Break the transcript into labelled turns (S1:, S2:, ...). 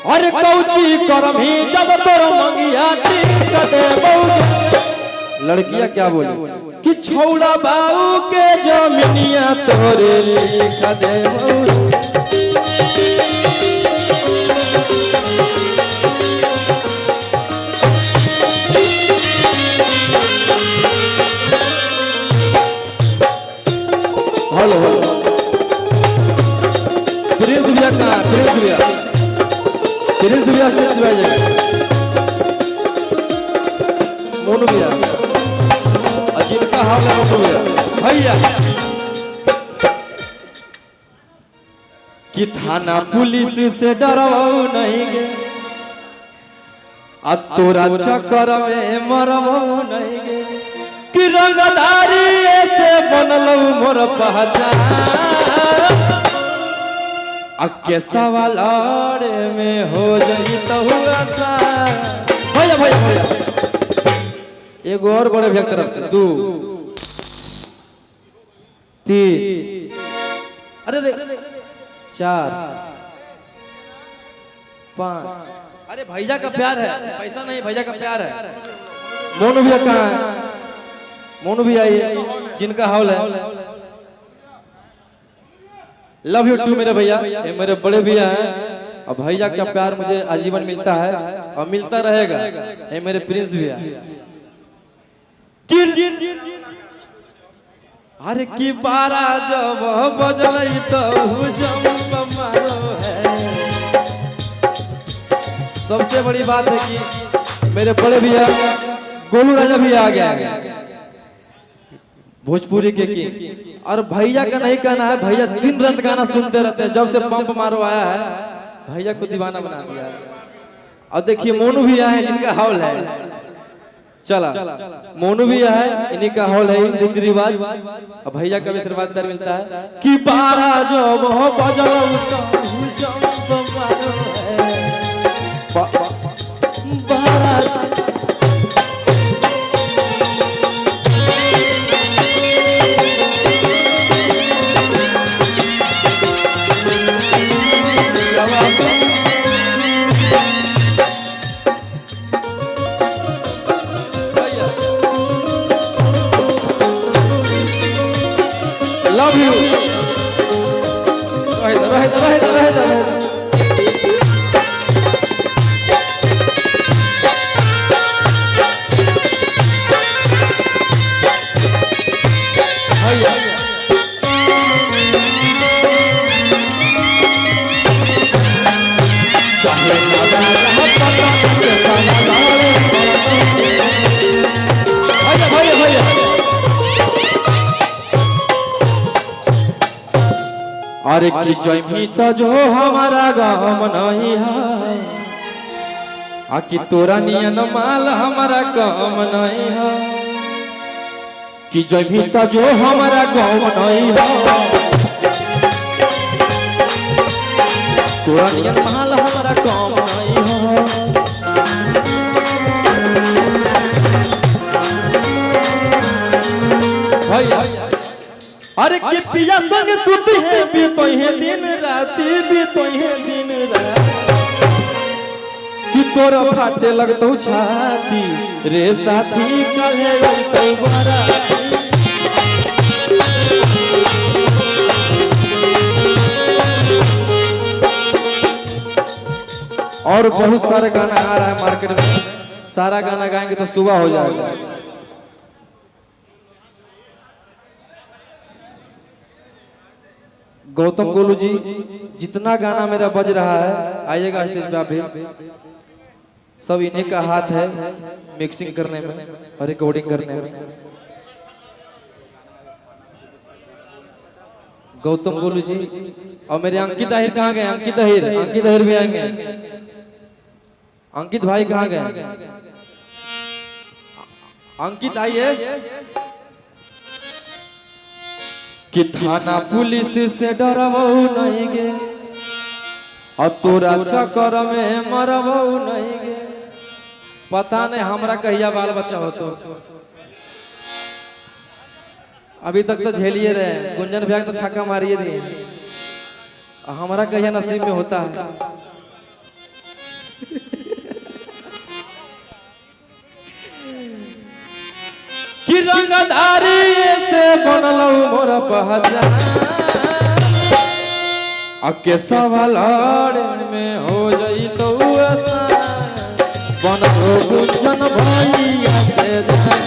S1: अरे कौची करमी जब तोर मंगिया टिक देबो। लड़कियां क्या बोली कि छौड़ा बाऊ के जमीनिया तोरे लिख देबो। हेलो प्रिंस भैया कहाँ? प्रिंस भैया से मोनू भैया जिनका हाल है मोनू भैया कि थाना पुलिस से डरवाऊ नहीं गे आ तोरा चक्कर में मरवाऊ नहीं गे कि रंगदारी ऐसे बनलू मोर पहचान अके सवाल में हो जाई तो भैया भैया भैया एगो और बड़े भैया तरफ से 2 3 अरे 4 5 अरे भैया का प्यार है, पैसा नहीं, भैया का प्यार है। मोनू भैया कहाँ है? मोनू भैया जिनका हॉल है। लव यू टू मेरे भैया, ये मेरे बड़े भैया हैं और भैया का प्यार मुझे आजीवन मिलता है और मिलता रहेगा। ये मेरे प्रिंस भैया। अरे की पारा जब बजलई तो जंप मारो है। सबसे बड़ी बात है कि मेरे बड़े भैया गोलू राजा भी आ गया भोजपुरी के की। और भैया का नहीं कहना है, भैया दिन रात गाना सुनते रहते हैं। जब से पंप मारो आया है भैया को दीवाना बना दिया। और देखिए मोनू भी आए जिनका हॉल है। चला मोनू भी है, इन्हीं का हॉल है रीति रिवाज। और भैया का भी आशीर्वाद प्यार मिलता है कि बारा जब love you रहे अरे की जमी तो जो हमारा गाँव नहीं है आकि तोरा नियन माल हमारा काम नहीं है। कि जमी तो जो हमारा गाँव नहीं है तोरा नियन माल हमारा काम नहीं है। भैया अरे के पिया संग सुती है बीतो है दिन राती बीतो है दिन रात। कि तोरा फाटे लगतो छाती रे साथी कहे लगतो बराती। और बहुत सारे गाना आ रहा है मार्केट में, सारा गाना गाएंगे तो सुबह हो जाएगा। गौतम गोलू जी जितना गाना मेरा बज रहा है आइएगा स्टेज पे आप भी। सब इन्हीं का हाथ है मिक्सिंग करने में और रिकॉर्डिंग करने में। गौतम गोलू जी और मेरे अंकित अहिर कहाँ गए? अंकित अहिर भी आएंगे। अंकित भाई कहाँ गए? अंकित आइए। कि थाना पुलिस से डरबो नहीं गे और तोरा चक्कर में मरबो नहीं गे। पता नहीं हमरा कहिया बाल बच्चा हो तो अभी तक तो झेलिए रहे। गुंजन भैया तो छक्का मारिए दिए, हमारा कहिया नसीब में होता है। कि रंगधारी से बनलो मोर पहचान अके सवाल में हो जाई तो बनलो गुंजन भैया से जान